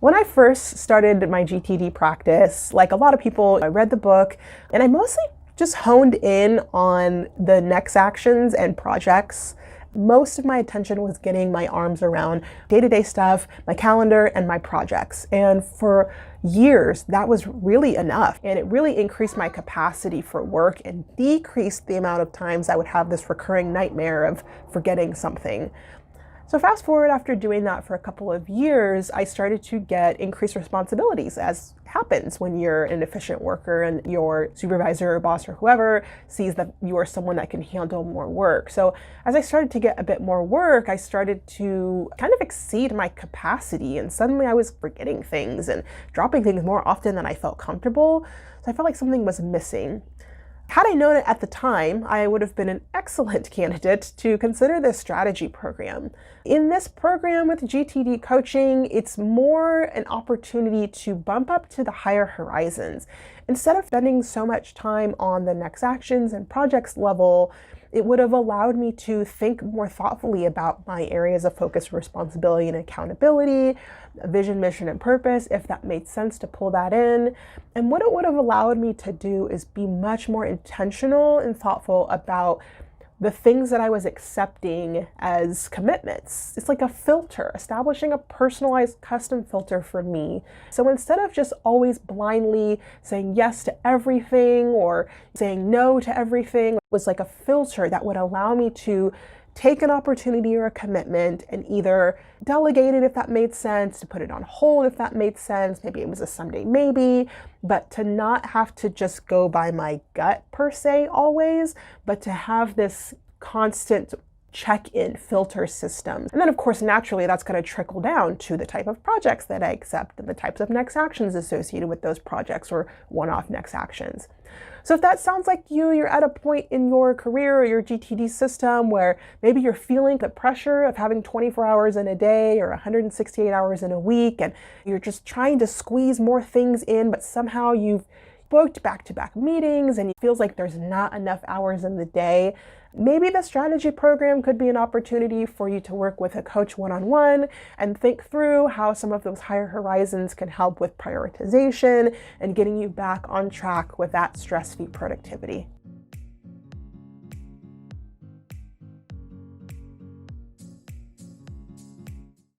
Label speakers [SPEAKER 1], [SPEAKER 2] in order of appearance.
[SPEAKER 1] When I first started my GTD practice, like a lot of people, I read the book and I mostly just honed in on the next actions and projects. Most of my attention was getting my arms around day-to-day stuff, my calendar, and my projects. And for years, that was really enough. And it really increased my capacity for work and decreased the amount of times I would have this recurring nightmare of forgetting something. So fast forward, after doing that for a couple of years, I started to get increased responsibilities, as happens when you're an efficient worker and your supervisor or boss or whoever sees that you are someone that can handle more work. So as I started to get a bit more work, I started to kind of exceed my capacity, and suddenly I was forgetting things and dropping things more often than I felt comfortable. So I felt like something was missing. Had I known it at the time, I would have been an excellent candidate to consider this strategy program. In this program with GTD coaching, it's more an opportunity to bump up to the higher horizons. Instead of spending so much time on the next actions and projects level, it would have allowed me to think more thoughtfully about my areas of focus, responsibility, and accountability, vision, mission, and purpose, if that made sense to pull that in. And what it would have allowed me to do is be much more intentional and thoughtful about the things that I was accepting as commitments. It's like a filter, establishing a personalized custom filter for me. So instead of just always blindly saying yes to everything or saying no to everything, it was like a filter that would allow me to take an opportunity or a commitment and either delegate it if that made sense, to put it on hold if that made sense, maybe it was a someday maybe, but to not have to just go by my gut per se always, but to have this constant check-in filter system. And then of course, naturally, that's going to trickle down to the type of projects that I accept and the types of next actions associated with those projects or one-off next actions. So if that sounds like you're at a point in your career or your GTD system where maybe you're feeling the pressure of having 24 hours in a day or 168 hours in a week, and you're just trying to squeeze more things in, but somehow you've booked back-to-back meetings and it feels like there's not enough hours in the day, maybe the strategy program could be an opportunity for you to work with a coach one-on-one and think through how some of those higher horizons can help with prioritization and getting you back on track with that stress-free productivity.